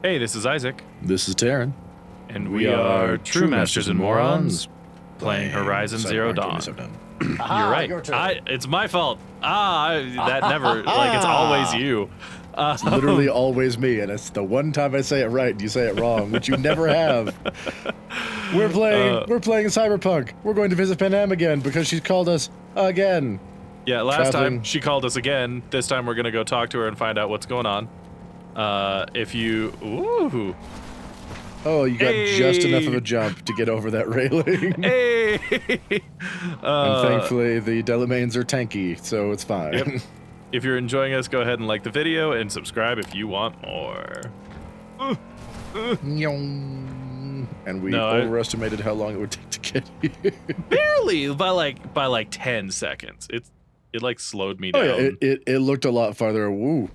Hey, this is Isaac. This is Taryn. And we are True Masters and Morons, playing Horizon Zero Dawn. You're right. It's my fault. That never, like, it's always you. It's literally always me, and it's the one time I say it right and you say it wrong, which you never have. We're playing Cyberpunk. We're going to visit Panam again because she's called us again. Yeah, last time she called us again. This time we're going to go talk to her and find out what's going on. Ooh. Oh, you got just enough of a jump to get over that railing. Hey! And thankfully, the Delamains are tanky, so it's fine. Yep. If you're enjoying us, go ahead and like the video and subscribe if you want more. And we overestimated how long it would take to get here. Barely, by like 10 seconds. It like slowed me down. Oh yeah, it looked a lot farther. Woo.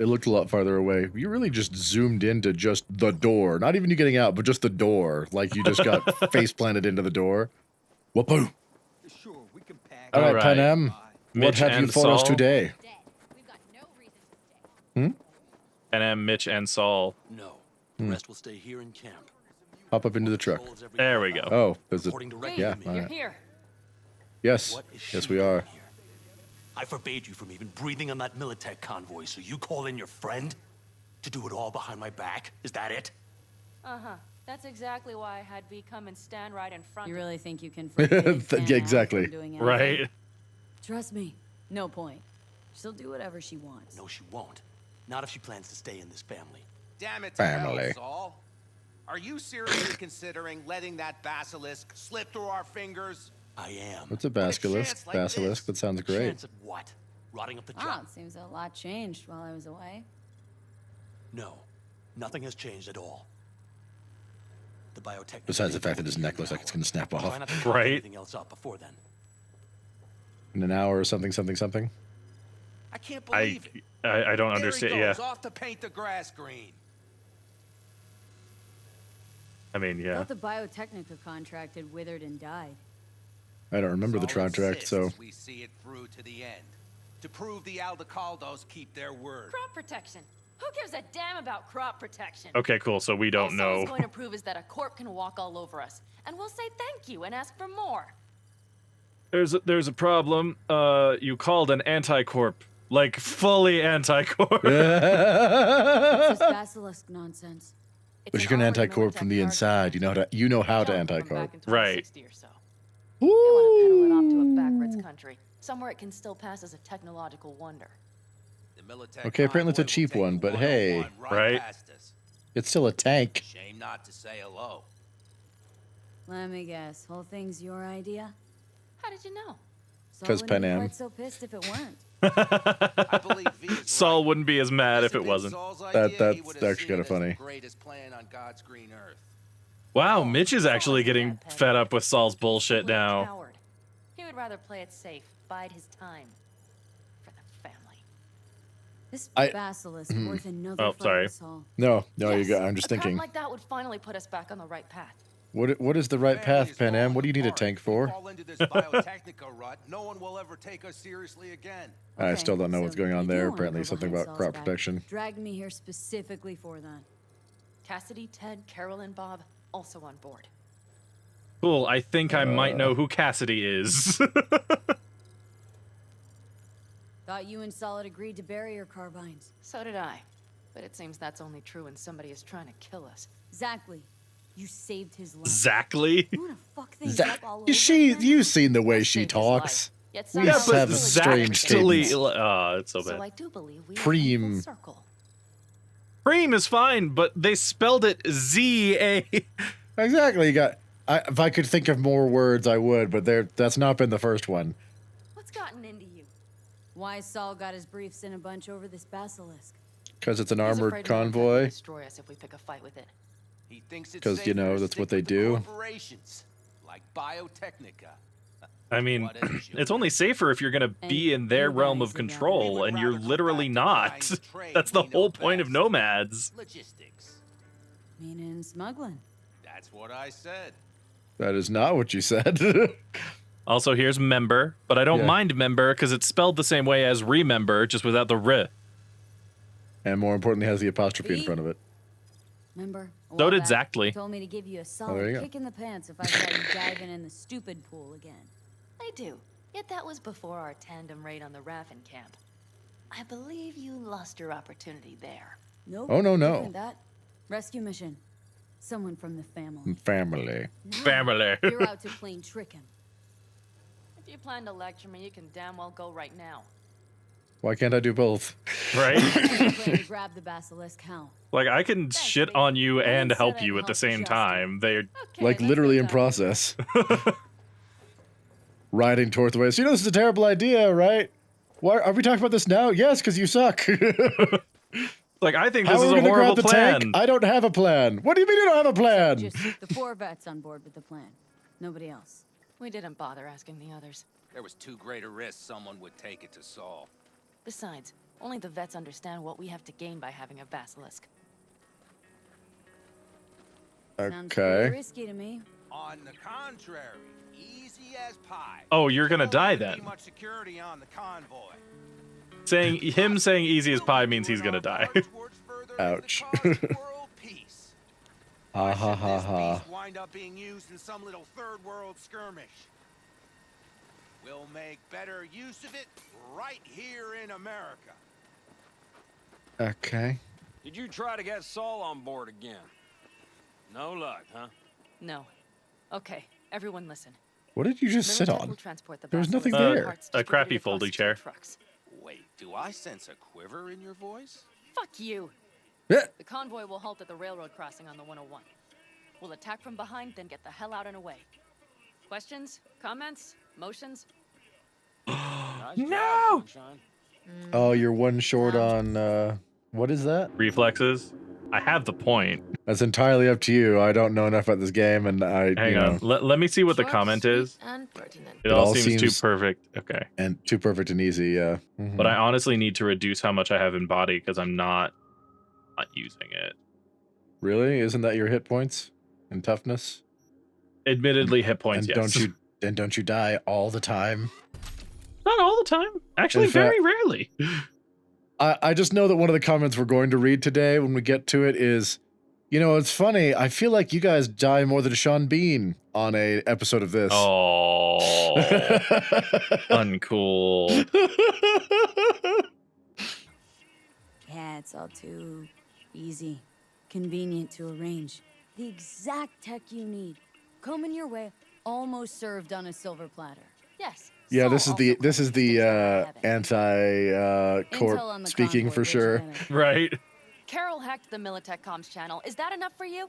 It looked a lot farther away. You really just zoomed into just the door. Not even you getting out, but just the door. Like you just got face planted into the door. Whoopoo. Sure, we can pack. All right, Panam. What Mitch have you for us today? Panam, Mitch, and Saul. No. The rest will stay here in camp. Hop up into the truck. There we go. Oh, there's a... Yeah, all right. Here. Yes. Yes, we are. I forbade you from even breathing on that Militech convoy, so you call in your friend to do it all behind my back? Is that it? Uh-huh. That's exactly why I had V come and stand right in front. You of really me. think you can Yeah, exactly. Right. Trust me, no point. She'll do whatever she wants. No, she won't. Not if she plans to stay in this family. Damn it, Family. Saul. Are you seriously considering letting that basilisk slip through our fingers? I am. What's a basilisk? chance like Basilisk? this. That sounds great. Chance at what? Rotting up the Ah, job? it seems a lot changed while I was away. No. Nothing has changed at all. The biotech. Besides the fact that his neck looks like it's going to snap Try off. not to cough Right. anything else up before then. In an hour or something. I can't believe it. I don't There understand. he Yeah. goes, off to paint the grass green. I mean, yeah. Thought the Biotechnica contract had withered and died. I don't remember the Saul contract, so... insists we see it through to the end. To prove the Aldecaldos keep their word. Crop protection. Who gives a damn about crop protection? Okay, cool. So we don't All know. Saul's going to prove is that a corp can walk all over us, and we'll say thank you and ask for more. There's a problem. You called an anti-corp. Like, fully anti-corp. This basilisk nonsense. It's But an you can already anti-corp from the Militech inside. You know how to Tell 'em to come anti-corp. back in Right. 2060 or so. They want to pedal it off to a backwards country, somewhere it can still pass as a technological wonder. The Militech Okay, apparently it's a convoy will cheap take one, you but hey. 101 Right. past us. It's still a tank. Shame not to say hello. Let me guess, whole thing's your idea? How did you know? Saul 'Cause wouldn't be Panam. quite so pissed if it weren't. I believe V is Saul right. wouldn't be as mad if This it had been wasn't. Saul's That- idea, he that's would have actually seen kinda it as funny. the greatest plan on God's green earth. Wow, Mitch is actually getting fed up with Saul's bullshit What a now. coward. He would rather play it safe, bide his time. For the family. This I- basilisk worth another Oh, fight sorry. with Saul. No, Yes, I'm just a crap thinking. like that would finally put us back on the right path. What is the right Family path, is Panam? falling What do you need a apart. tank We for? fall into this biotechnica rut, no one will ever take us seriously again. I Okay, still don't know what's so going on you do there. wanna Apparently go something behind about Saul's crop back. protection. Dragged me here specifically for that. Cassidy, Ted, Carol, and Bob also on board. Cool, I think I might know who Cassidy is. Thought you and Saul had agreed to bury your carbines. So did I. But it seems that's only true when somebody is trying to kill us. Exactly. You saved his life. Exactly. You wanna fuck things Zach, up all over again? you've seen the way I she saved his talks. life, yet We somehow just have still strange exists. cadence. It's so So bad. I do believe we Preem. are in full circle. Cream is fine, but they spelled it Z-A. Exactly. If I could think of more words, I would, but that's not been the first one. What's gotten into you? Why Saul got his briefs in a bunch over this basilisk. Because it's an He's armored afraid Militech will convoy. destroy us if we pick a fight with it. He thinks it's 'Cause, you know, safer to that's stick what they with the do. corporations, like Biotechnica. I mean, What is it, it's only safer if you're gonna be in their realm of control, and you're literally not. That's the whole point of nomads. Logistics. Meaning smuggling. That's what I said. That is not what you said. Also, here's member, but I don't Yeah. mind member because it's spelled the same way as remember, just without the r. And more importantly, has the apostrophe in V? front of it. Remember? A So while did back, Zackley. you told me to give you a there solid you go. kick in the pants if I saw you diving in the stupid pool again. I do. Yet that was before our tandem raid on the Raffin camp. I believe you lost your opportunity there. Nope. Oh, no. different That rescue mission. Someone from the family. Family. Now, Family. You're out to plain trick him. If you plan to lecture me, you can damn well go right now. Why can't I do both? Right? You plan to grab the basilisk, how? Like, I can shit on you and said help I'd you at the help same Justin. time. They're Okay, Like let's literally go in down. process. Riding toward the way. So you know this is a terrible idea, right? Why are we talking about this now? Yes, because you suck. like, I think How this are is we a gonna grab horrible the plan. tank? I don't have a plan. What do you mean you don't have a plan? Just the 4 vets on board with the plan. Nobody else. We didn't bother asking the others. There was too great a risk someone would take it to solve. Besides, only the vets understand what we have to gain by having a basilisk. Sounds pretty Okay. risky to me. On the contrary, easy as pie. Oh, you're gonna die There won't be then. much security on the convoy. Him saying easy as pie means he's gonna die. Ouch. Ha ha ha ha. Wind up being used in some little third world skirmish. We'll make better use of it right here in America. Okay. Did you try to get Saul on board again? No luck, huh? No. Okay, everyone listen. What did you just sit Militech on? will transport the There was basilisk nothing in there. parts A crappy distributed across folding 2 chair. trucks. Wait, do I sense a quiver in your voice? Fuck you. Yeah. The convoy will halt at the railroad crossing on the 101. We'll attack from behind, then get the hell out and away. Questions? Comments? Motions? Nice No! job, Sunshine. Oh, you're one short on, what is that? Reflexes. I have the point. That's entirely up to you. I don't know enough about this game, and Hang on. Let me see what the Short, comment sweet, is. and pertinent. It all seems too perfect. Okay. And too perfect and easy, yeah. Mhm. But I honestly need to reduce how much I have in body because I'm not using it. Really? Isn't that your hit points and toughness? Admittedly, hit points, And yes. don't you die all the time? Not all the time. Actually, In fact- very rarely. I just know that one of the comments we're going to read today when we get to it is, you know, it's funny. I feel like you guys die more than Sean Bean on a episode of this. Oh, uncool. Yeah, it's all too easy. Convenient to arrange. The exact tech you need. Coming your way, almost served on a silver platter. Yes. Yeah, Saul this is also the claims things the are heaven. anti Intel corp on the speaking convoy for was sure. better. Right? Carol hacked the Militech comms channel. Is that enough for you?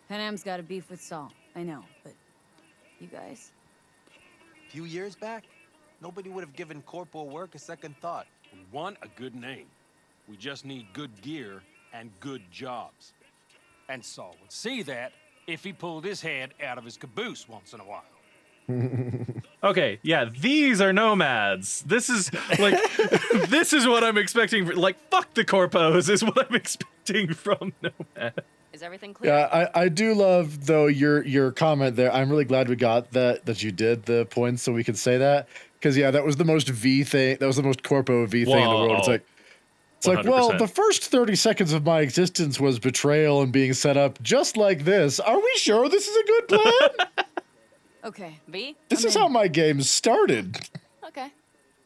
Panam's got a beef with Saul. I know, but you guys? A few years back, nobody would have given corporal work a second thought. We want a good name. We just need good gear and good jobs. And Saul would see that if he pulled his head out of his caboose once in a while. Okay, yeah, these are nomads. This is like, this is what I'm expecting. Like, fuck the corpos is what I'm expecting from nomad. Is everything clear? Yeah, I do love though your comment there. I'm really glad we got that you did the points so we could say that, because yeah, that was the most V thing. That was the most corpo V thing in the world. It's like, well, 100%. the first 30 seconds of my existence was betrayal and being set up just like this. Are we sure this is a good plan? Okay. V? This I'm is in. how my game started. Okay.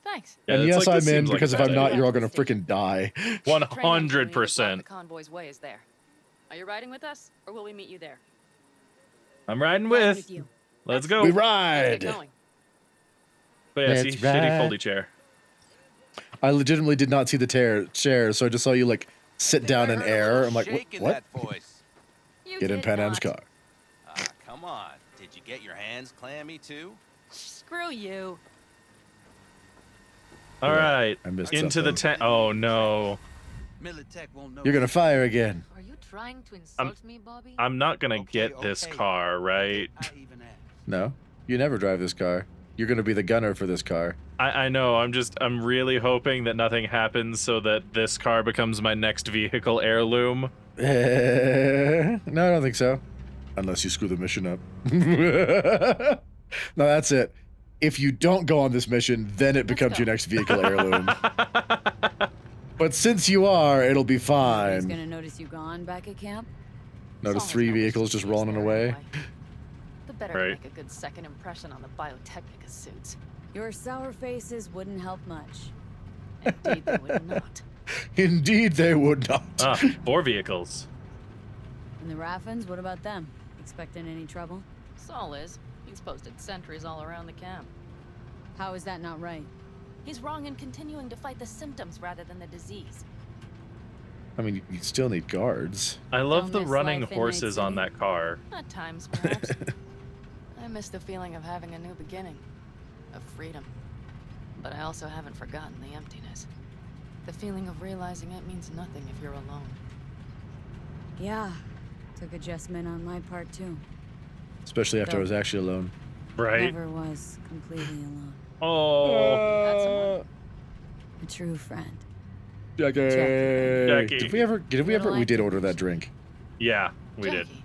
Thanks. Yeah, And it's yes, like, this I'm in, seems like because a if I'm bad not, idea. you're all gonna freaking die. Train engineering to block 100%. The convoy's way is there. Are you riding with us, or will we meet you there? I'm riding Riding with. with you. Let's go. We Let's ride. get going. But yeah, see, Let's shitty ride. foldy chair. I legitimately did not see the chair, so I just saw you like sit down in air. I'm like, Shake in what? that voice. You Get in did Panam's not. car. Ah, come on. Did you get your hands clammy too? Screw you. All right, I missed into the something. tent. Oh no, Militech won't know. You're gonna fire again. Are you trying to insult me, Bobby? I'm not gonna Okay, get this okay. car, right? I even asked. No, you never drive this car. You're gonna be the gunner for this car. I know. I'm really hoping that nothing happens so that this car becomes my next vehicle heirloom. No, I don't think so. Unless you screw the mission up. No, that's it. If you don't go on this mission, then it becomes go. your next vehicle heirloom. But since you are, it'll be Nobody's fine. gonna notice you gone back at camp? Notice Saul 3 has no vehicles business just to use rolling there away. anyway. The better Right. to make a good second impression on the Biotechnica suits. Your sour faces wouldn't help much. Indeed, they would not. Indeed, they would not. Ah, 4 vehicles. And the Raffins, what about them? Expecting any trouble? Saul is. He's posted sentries all around the camp. How is that not right? He's wrong in continuing to fight the symptoms rather than the disease. I mean, you still need guards. I love Don't the miss running life in horses Night on City? that car. At times, perhaps. I miss the feeling of having a new beginning, of freedom. But I also haven't forgotten the emptiness. The feeling of realizing it means nothing if you're alone. Yeah. Took adjustment on my part too. Especially after I was actually alone. Right? Never was completely alone. Oh. Had someone? A true friend. Jackie. Jackie. Did we ever? Little We did order actors. that drink. Yeah, we did. Jackie.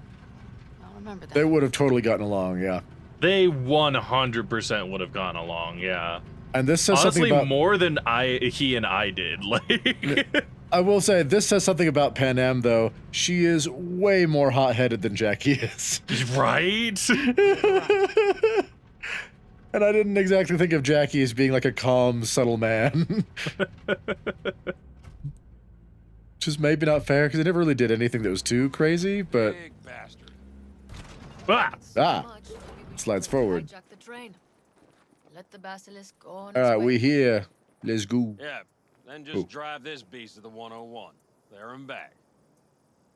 I'll remember that. They would have totally gotten along. Yeah. They 100% would have gone along, yeah. And this says something Honestly, about. more than he and I did. Like, I will say this says something about Panam though. She is way more hot-headed than Jackie is. right? And I didn't exactly think of Jackie as being like a calm, subtle man. Which is maybe not fair because he never really did anything that was too crazy. But Big bastard. Ah, Much. Maybe we slides should forward. hijack the train. Let the basilisk go on all its right, way. we here. Let's go. Yeah, then just Ooh. drive this beast to the 101. There and back.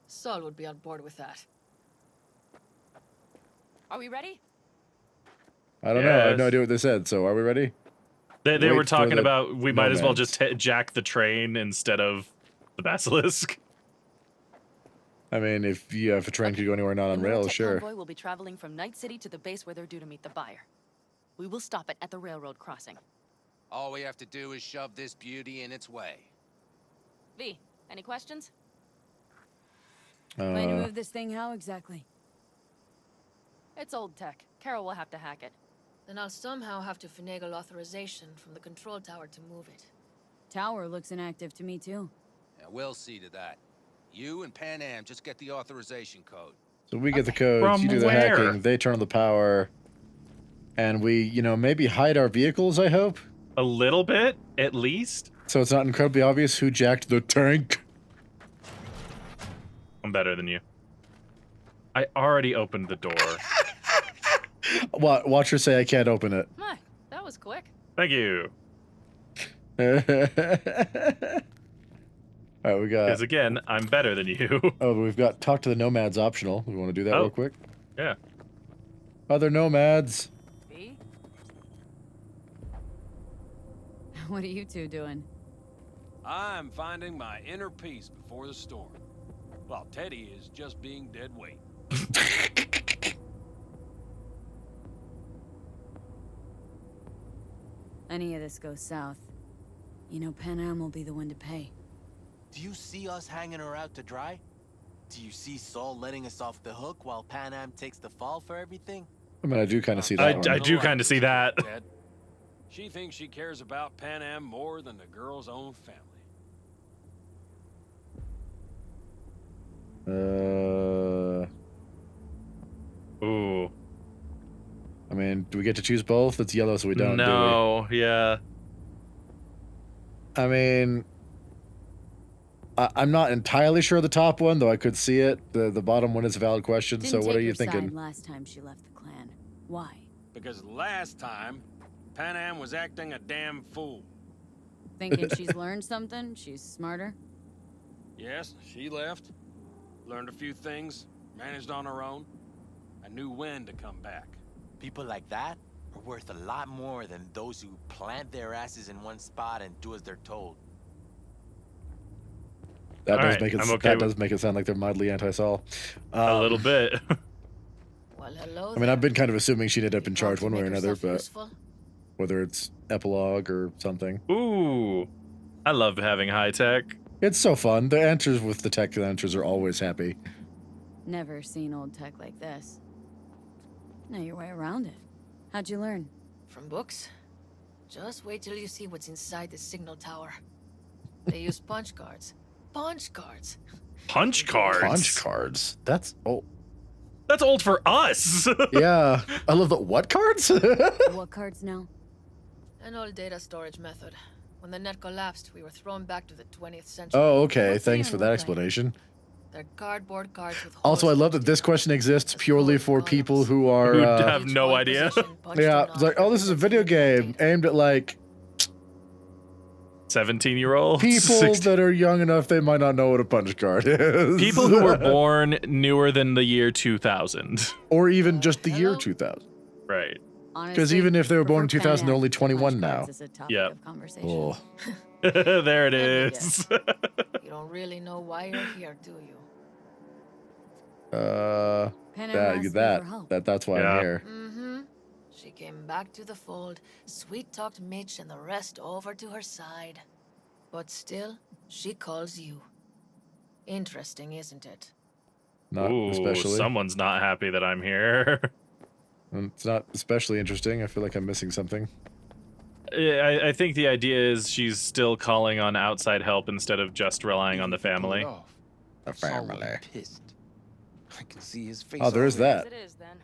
Saul would be on board with that. Are we ready? I don't know. I have no Yes. idea what they said. So are we ready? they Wait were for talking the about we might as well nomads. just jack the train instead of the basilisk. I mean, if you have a train could go anywhere not on The rails, Militech sure. convoy will be traveling from Night City to the base where they're due to meet the buyer. We will stop it at the railroad crossing. All we have to do is shove this beauty in its way. V, any questions? Plan to move this thing how exactly? It's old tech. Carol will have to hack it. Then I'll somehow have to finagle authorization from the control tower to move it. Tower looks inactive to me too. Yeah, we'll see to that. You and Panam just get the authorization code. So we get the codes, you From do the where? hacking, they turn on the power, and we, maybe hide our vehicles, I hope? A little bit, at least. So it's not incredibly obvious who jacked the tank. I'm better than you. I already opened the door. Watch her say I can't open it. My, that was quick. Thank you. All right, we got. Because again, I'm better than you. Oh, but we've got talk to the nomads optional. We want to do that Oh. real quick. Yeah. Other nomads. V? What are you two doing? I'm finding my inner peace before the storm. While Teddy is just being dead weight. Any of this goes south. Panam will be the one to pay. Do you see us hanging her out to dry? Do you see Saul letting us off the hook while Panam takes the fall for everything? I mean, I do kind of see I that one. do kind of see that. Ted. She thinks she cares about Panam more than the girl's own family. Ooh. I mean, do we get to choose both? It's yellow, so we don't. No, yeah. Do we? I mean, I'm not entirely sure of the top one, though I could see it. The bottom one is a valid question. Didn't So what take are you her thinking? side last time she left the clan. Why? Because last time, Panam was acting a damn fool. Thinking she's learned something? She's smarter? Yes, she left. Learned a few things, managed on her own. I knew when to come back. People like that are worth a lot more than those who plant their asses in one spot and do as they're told. That All does right, make it. I'm okay that with- does make it sound like they're mildly anti-Saul. A little bit. Well, hello. I mean, I've been kind of assuming she'd end up in charge one way or another, but Useful? whether it's epilogue or something, Ooh. I love having high tech. it's so fun. The answers with the tech answers are always happy. Never seen old tech like this. Know your way around it. How'd you learn? From books? Just wait till you see what's inside the signal tower. They use punch cards. Punch cards. Punch cards. Punch cards. That's That's old for us. yeah. I love the what cards? What cards now? An old data storage method. When the net collapsed, we were thrown back to the 20th century. Oh, okay. What's Thanks it for look that like? explanation. They're cardboard cards with Also, I love that this question exists purely for people who are Who have no idea. yeah, it's like, oh, this is a video game aimed at like 17-year-olds. people that are young enough they might not know what a punch card is. People who were born newer than the year 2000. or even just the year Hello? 2000. Right. Honestly, even if they were born in prefer 2000, they're Panam. only 21 Punch now. cards is a topic Yep. of conversation. Oh. There it Let me is. You don't really know why you're here, do you? Panam asked me for help. That's why Yeah. I'm here. Mm-hmm. She came back to the fold, sweet-talked Mitch and the rest over to her side. But still, she calls you. Interesting, isn't it? Not Ooh, especially. someone's not happy that I'm here. It's not especially interesting. I feel like I'm missing something. I think the idea is she's still calling on outside help instead of just relying on the family. A family. Pissed. I can see his face. Oh, there is already. that. It is then.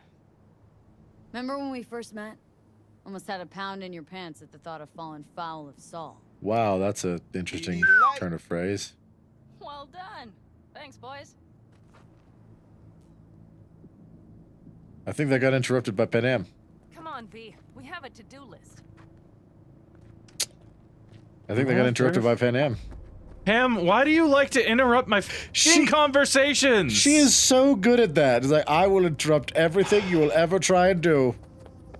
Remember when we first met? Almost had a pound in your pants at the thought of falling foul of Saul. Wow, that's an interesting turn of phrase. Well done. Thanks, boys. I think that got interrupted by Panam. Come on, V. We have a to-do list. I think they got interrupted by Panam. Pam, why do you like to interrupt my conversations? She is so good at that. It's like, I will interrupt everything you will ever try and do.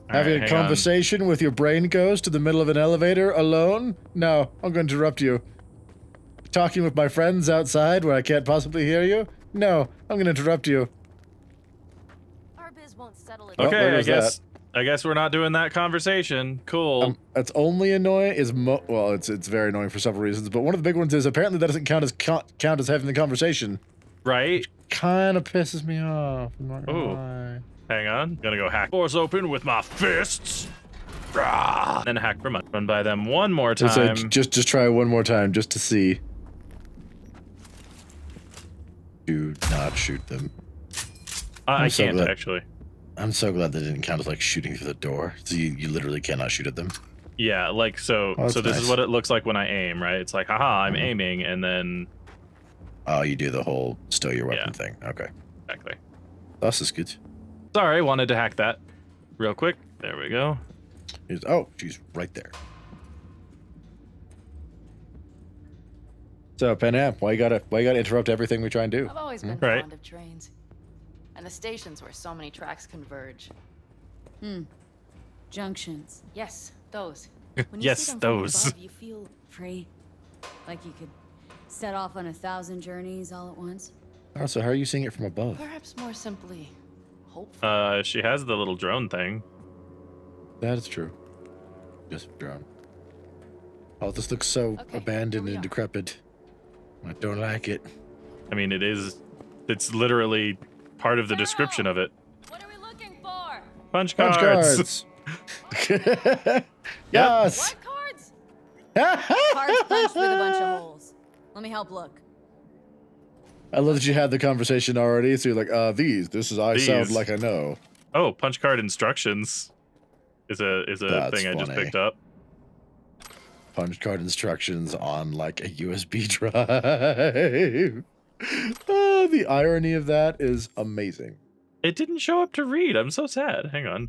Having a conversation with your brain ghost to the middle of an elevator alone? No, I'm going to interrupt you. Talking with my friends outside where I can't possibly hear you? No, I'm going to interrupt you. Our biz won't settle it. Oh, there Okay, goes I guess we're not doing that conversation. Cool. That's only annoying is well, it's very annoying for several reasons, but one of the big ones is apparently that doesn't count as having the conversation. Right? Kind of pisses me off. I'm not gonna Ooh. lie. Hang on. Gonna go hack doors open with my fists. Rah! Then hack for money. Run by them one more It's time. like, just try one more time just to see. Do not shoot them. I I'm so can't glad. actually. I'm so glad that didn't count as like shooting through the door. So you literally cannot shoot at them. Yeah, like so. Oh, that's so this is nice. what it looks like when I aim, right? It's like, haha, I'm aiming, and then Oh, you do the whole stow your weapon Yeah. thing. Okay. exactly. That's is good. Sorry, wanted to hack that real quick. There we go. Oh, she's right there. So, Panam, why you gotta interrupt everything we try and do? I've always been Right. fond of trains. And the stations where so many tracks converge. Junctions. Yes, those. When you Yes, see them those. From above, you feel free. Like you could set off on 1,000 journeys all at once. Oh, so how are you seeing it from above? Perhaps more simply, hopeful. She has the little drone thing. That is true. Just drone. Oh, this looks so Okay, abandoned here we and are. decrepit. I don't like it. I mean, it's literally part of the description of it. What are we looking for? Punch Punch cards. cards. Yes. What cards? Cards punched with a bunch of holes. Let me help look. I love that you had the conversation already. So you're like, I sound These. like I know. Oh, punch card instructions is a That's thing I just funny. picked up. Punch card instructions on like a USB drive. Oh, the irony of that is amazing. It didn't show up to read. I'm so sad. Hang on.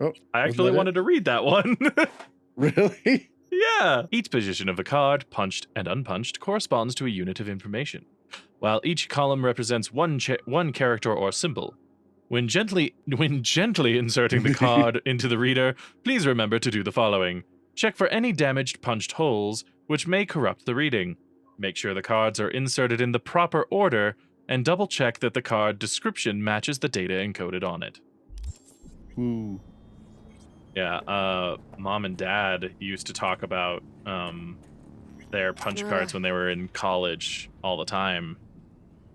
Oh, I wasn't actually that it? wanted to read that one. Really? Yeah. Each position of a card, punched and unpunched, corresponds to a unit of information, while each column represents one character or symbol. When gently inserting the card into the reader, please remember to do the following. Check for any damaged punched holes, which may corrupt the reading. Make sure the cards are inserted in the proper order, and double-check that the card description matches the data encoded on it. Ooh. Yeah, Mom and Dad used to talk about their punch cards when they were in college all the time.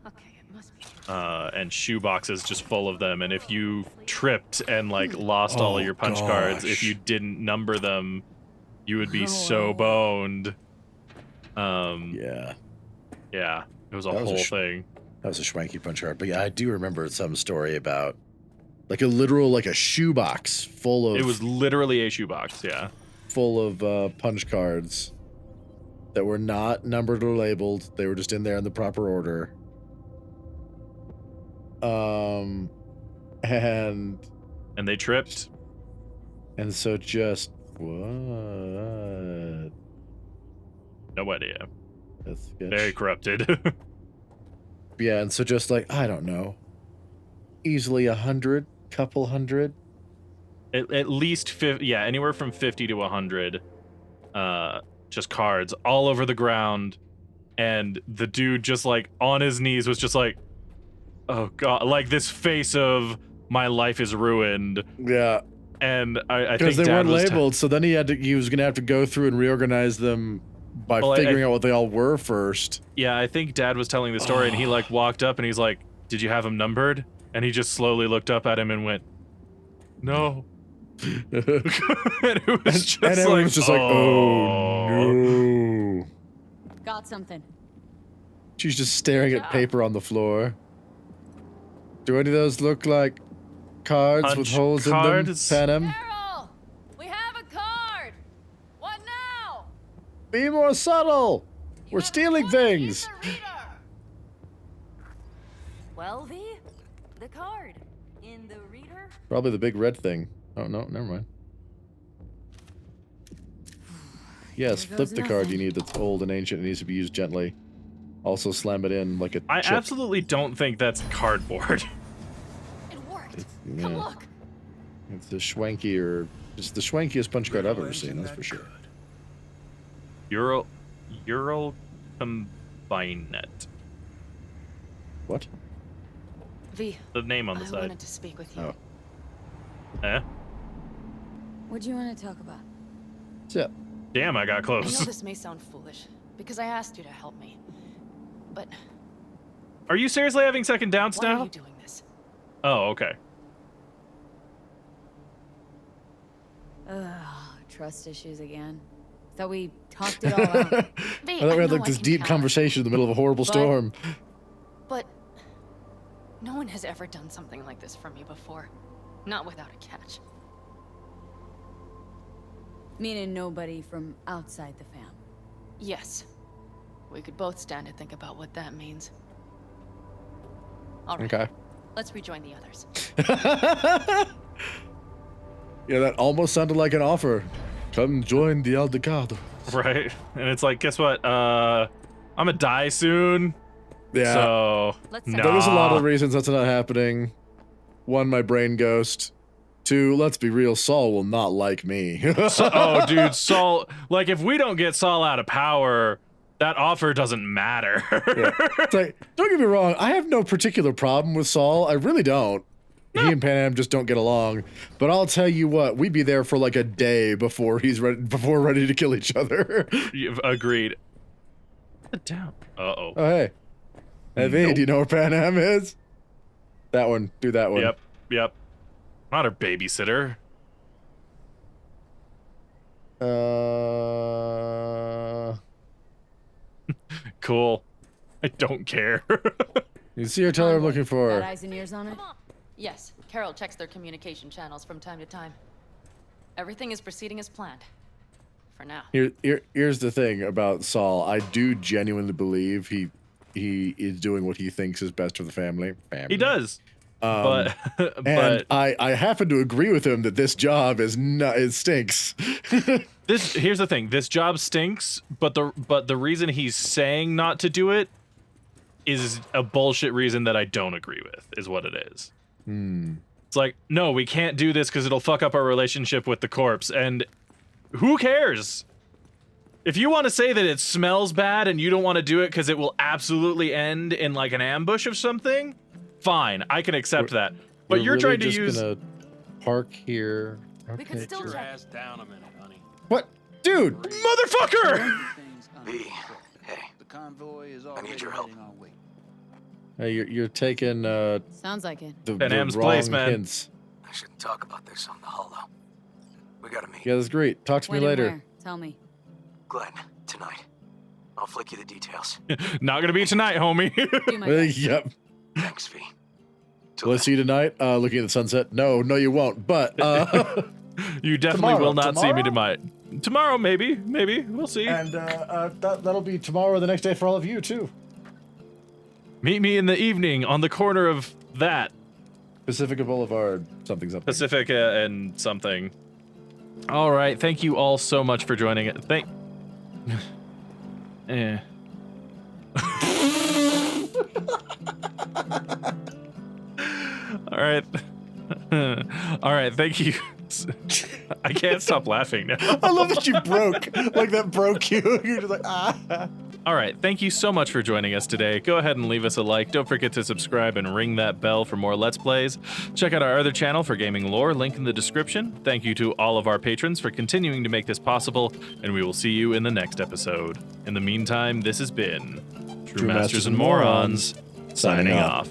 Okay, it must be. And shoe boxes just full of them. And if you tripped and like lost all of your punch cards, if gosh. you didn't number them, you would be so boned. Yeah. Yeah, it was a That was a whole sh- thing. That was a schwanky punch card. But yeah, I do remember some story about like a literal like a shoebox full of It was literally a shoebox. Yeah. full of punch cards that were not numbered or labeled. They were just in there in the proper order. And they tripped. And so just what? No idea. That's sketch. Very corrupted. Yeah, and so just like, I don't know, easily 100, couple hundred. At least 50, yeah, anywhere from 50 to 100 just cards all over the ground, and the dude just like on his knees was just like, oh god, like this face of my life is ruined. Yeah. And I think because they Dad weren't was labeled, so then he was gonna have to go through and reorganize them by figuring out what they all were first. Yeah, I think Dad was telling the story, and he like walked up and he's like, "Did you have them numbered?" And he just slowly looked up at him and went, "No." And it was just and like, was just like, oh no. Got something. She's just staring at paper on the floor. Do any of those look like cards with Punch holes cards? in them, Panam? Carol, we have a card. What now? Be more subtle. We're stealing things. Well, V, the card in the reader. Probably the big red thing. Oh no, never mind. Yes, There flip goes the card you nothing. need that's old and ancient and needs to be used gently. Also slam it in like a I chip. absolutely don't think that's cardboard. It worked. It's, Come yeah, look. it's the schwankier, it's the schwankiest punch card I've ever seen, that's for sure. Ural Combinet. What? V, The name on the I side. wanted to speak with you. Oh. Eh? What do you want to talk about? Yeah. Damn, I got I know close. this may sound foolish, because I asked you to help me. But Are you seriously having second doubts why are now? you doing this? Oh, okay. Ugh, trust issues again. Thought we talked it all out. V, I thought we had know like I this can deep count. conversation in the middle of a horrible But- storm. But no one has ever done something like this for me before. Not without a catch. Meaning nobody from outside the fam. Yes. We could both stand to think about what that means. All right. Okay. Let's rejoin the others. Yeah, that almost sounded like an offer. Come join the Aldecado. Right. And it's like, guess what? I'm gonna die soon. Yeah. So Let's nah. There was a lot of reasons that's not happening. One, my brain ghost. Two, let's be real, Saul will not like me. Oh, dude, Saul. Like, if we don't get Saul out of power, that offer doesn't matter. Yeah. It's like, don't get me wrong, I have no particular problem with Saul. I really don't. He and Panam just don't get along. But I'll tell you what, we'd be there for like a day before we're ready to kill each other. You've agreed. Sit down. Uh-oh. Oh, hey. Hey, V, Nope. do you know where Panam is? That one. Do that one. Yep. Not her babysitter. Cool. I don't care. You see her, tell her I'm looking for Got her. eyes and ears on it? Yes, Carol checks their communication channels from time to time. Everything is proceeding as planned. For now. Here's the thing about Saul. I do genuinely believe he is doing what he thinks is best for the family. He does. But And I happen to agree with him that this job is not, it stinks. here's the thing. This job stinks, but the reason he's saying not to do it is a bullshit reason that I don't agree with, is what it is. It's like, no, we can't do this because it'll fuck up our relationship with the corpse, and who cares? If you want to say that it smells bad and you don't want to do it because it will absolutely end in like an ambush of something, fine, I can accept that. But We're you're really trying to just use gonna park here. We could Okay. still Your check. ass down a minute, honey. What? Dude! motherfucker. V, hey, The convoy is I need your help. our way. Hey, you're taking Sounds like it. the Panam's wrong place, man. hints. I shouldn't talk about this on the holo. We gotta meet. Yeah, that's great. Talk to me When and later. where? Tell me. Glenn, tonight. I'll flick you the details. Not gonna be tonight, homie. Do my best. Yep. Thanks, V. Till Will I see you tonight? Looking at the sunset? No, you won't. But You definitely Tomorrow. will not see me Tomorrow? tonight. Tomorrow, maybe. We'll see. and that'll be tomorrow or the next day for all of you too. Meet me in the evening on the corner of that Pacifica Boulevard, something. Pacifica and something. All right, thank you all so much for joining it. All right. All right, thank you. I can't stop laughing now. I love that you broke. Like that broke you. You're just like, ah. All right, thank you so much for joining us today. Go ahead and leave us a like. Don't forget to subscribe and ring that bell for more Let's Plays. Check out our other channel for gaming lore, link in the description. Thank you to all of our patrons for continuing to make this possible, and we will see you in the next episode. In the meantime, this has been True Masters and Morons, signing off.